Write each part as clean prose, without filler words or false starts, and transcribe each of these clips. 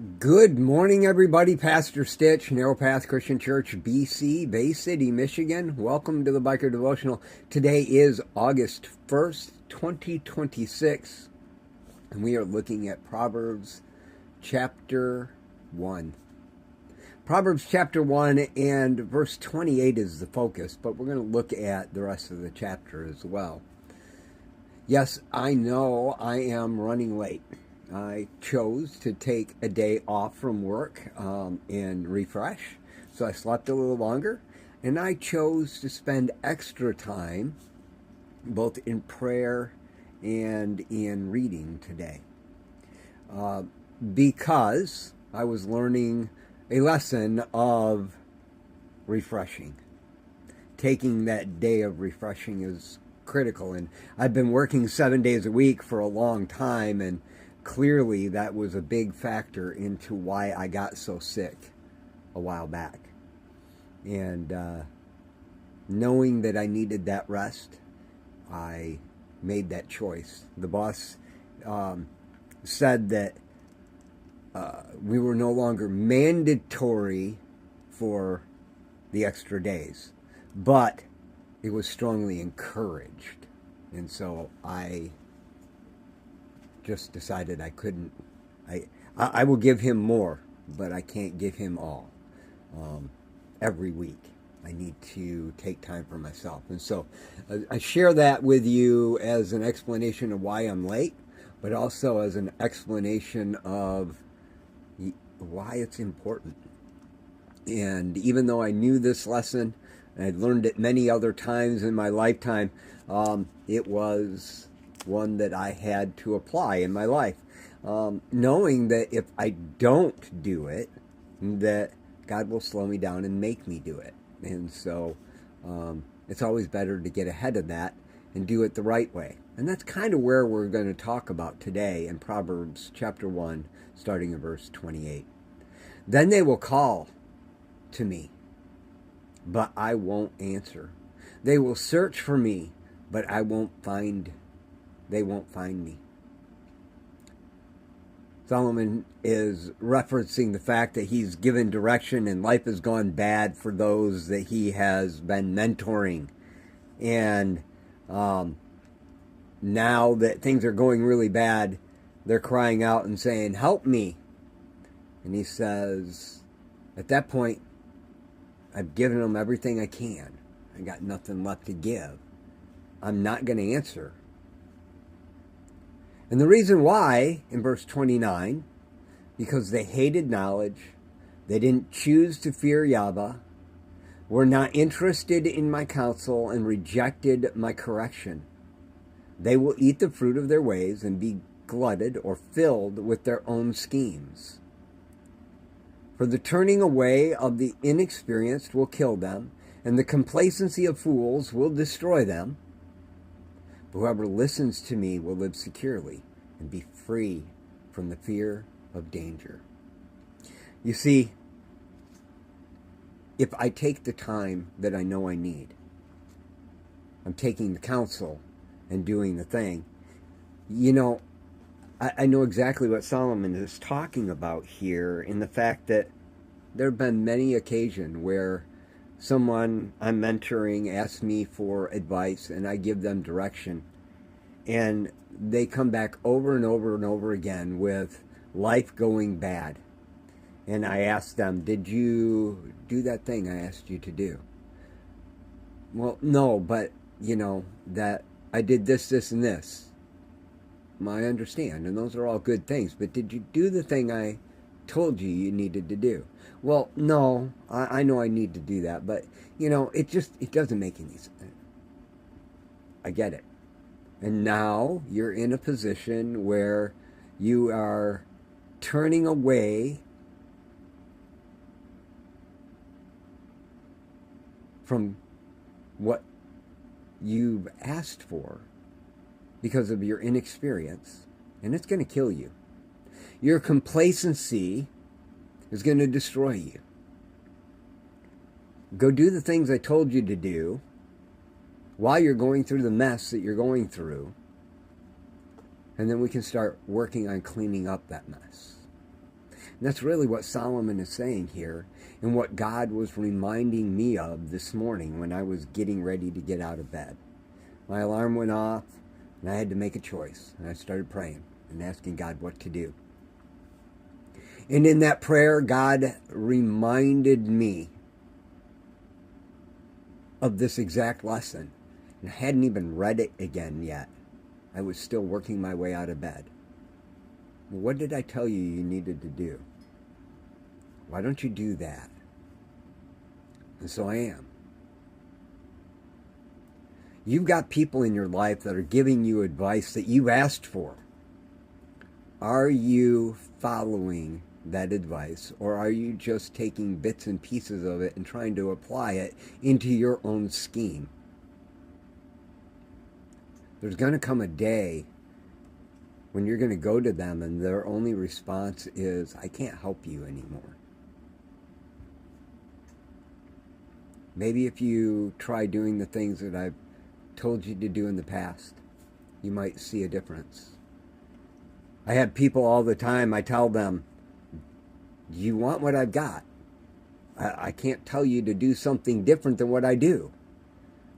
Good morning, everybody. Pastor Stitch, Narrow Path Christian Church, BC, Bay City, Michigan. Welcome to the Biker Devotional. Today is August 1st, 2026, and we are looking at Proverbs chapter 1. Proverbs chapter 1 and verse 28 is the focus, but we're going to look at the rest of the chapter as well. Yes, I know I am running late. I chose to take a day off from work and refresh, so I slept a little longer, and I chose to spend extra time both in prayer and in reading today because I was learning a lesson of refreshing. Taking that day of refreshing is critical, and I've been working 7 days a week for a long time, and clearly that was a big factor into why I got so sick a while back. And knowing that I needed that rest, I made that choice. The boss said that we were no longer mandatory for the extra days, but it was strongly encouraged. And so I just decided I couldn't. I will give him more, but I can't give him all. Every week I need to take time for myself. And so I share that with you as an explanation of why I'm late, but also as an explanation of why it's important. And even though I knew this lesson, and I'd learned it many other times in my lifetime, it was one that I had to apply in my life, knowing that if I don't do it, that God will slow me down and make me do it. And so it's always better to get ahead of that and do it the right way. And that's kind of where we're going to talk about today in Proverbs chapter 1, starting in verse 28. Then they will call to me, but I won't answer. They will search for me, but they won't find me. Solomon is referencing the fact that he's given direction and life has gone bad for those that he has been mentoring. And now that things are going really bad, they're crying out and saying, "Help me." And he says, at that point, I've given them everything I can. I got nothing left to give. I'm not going to answer. And the reason why, in verse 29, because they hated knowledge, they didn't choose to fear Yahweh, were not interested in my counsel, and rejected my correction. They will eat the fruit of their ways and be glutted or filled with their own schemes. For the turning away of the inexperienced will kill them, and the complacency of fools will destroy them. Whoever listens to me will live securely and be free from the fear of danger. You see, if I take the time that I know I need, I'm taking the counsel and doing the thing. You know, I know exactly what Solomon is talking about here, in the fact that there have been many occasions where someone I'm mentoring asks me for advice and I give them direction, and they come back over and over and over again with life going bad. And I ask them, "Did you do that thing I asked you to do?" "Well, no, but that I did this, this, and this." I understand, and those are all good things, but did you do the thing I told you needed to do? "Well, no, I know I need to do that, but it doesn't make any sense." I get it. And now you're in a position where you are turning away from what you've asked for because of your inexperience, and it's going to kill you. Your complacency is going to destroy you. Go do the things I told you to do while you're going through the mess that you're going through, and then we can start working on cleaning up that mess. And that's really what Solomon is saying here, and what God was reminding me of this morning when I was getting ready to get out of bed. My alarm went off, and I had to make a choice. And I started praying and asking God what to do. And in that prayer, God reminded me of this exact lesson. And I hadn't even read it again yet. I was still working my way out of bed. What did I tell you you needed to do? Why don't you do that? And so I am. You've got people in your life that are giving you advice that you asked for. Are you following that advice, or are you just taking bits and pieces of it and trying to apply it into your own scheme? There's going to come a day when you're going to go to them and their only response is, I can't help you anymore. Maybe if you try doing the things that I've told you to do in the past, you might see a difference. I have people all the time, I tell them, do you want what I've got? I can't tell you to do something different than what I do.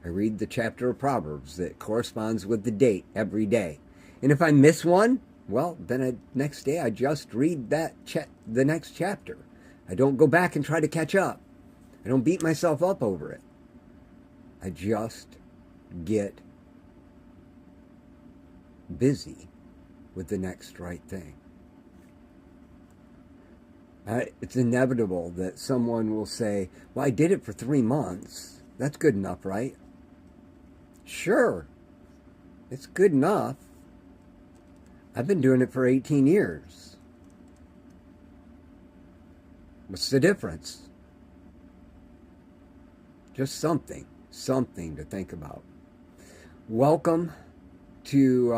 I read the chapter of Proverbs that corresponds with the date every day. And if I miss one, well, then next day I just read the next chapter. I don't go back and try to catch up. I don't beat myself up over it. I just get busy with the next right thing. It's inevitable that someone will say, well, I did it for 3 months. That's good enough, right? Sure, it's good enough. I've been doing it for 18 years. What's the difference? Just something to think about. Welcome to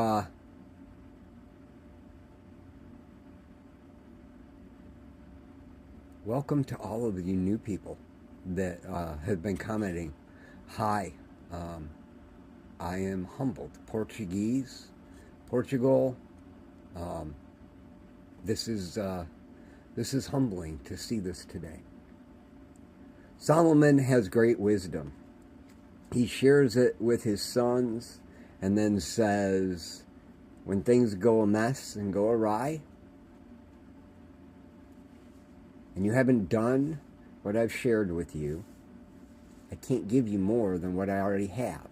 all of you new people that have been commenting. Hi, I am humbled. Portugal. This is humbling to see this today. Solomon has great wisdom. He shares it with his sons and then says, when things go amiss and go awry, and you haven't done what I've shared with you, I can't give you more than what I already have.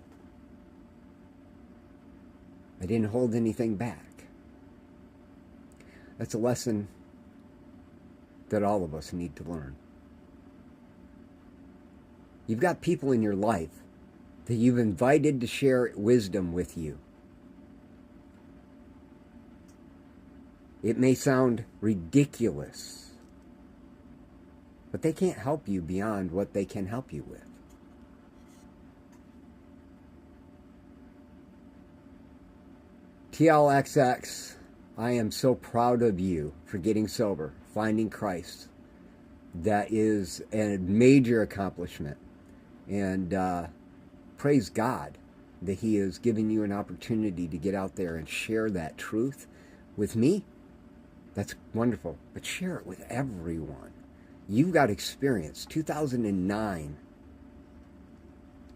I didn't hold anything back. That's a lesson that all of us need to learn. You've got people in your life that you've invited to share wisdom with you. It may sound ridiculous, but they can't help you beyond what they can help you with. TLXX, I am so proud of you for getting sober, finding Christ. That is a major accomplishment. And praise God that He has given you an opportunity to get out there and share that truth with me. That's wonderful. But share it with everyone. You've got experience. 2009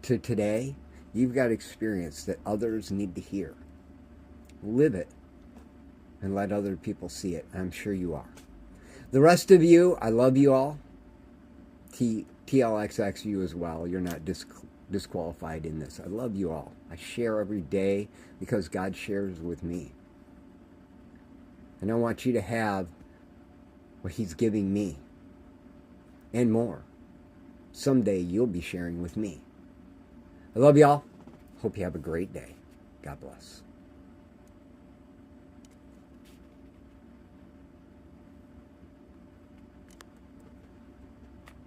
to today, you've got experience that others need to hear. Live it and let other people see it. I'm sure you are. The rest of you, I love you all. TLXX, you as well. You're not disqualified in this. I love you all. I share every day because God shares with me. And I want you to have what He's giving me and more. Someday you'll be sharing with me. I love y'all. Hope you have a great day. God bless.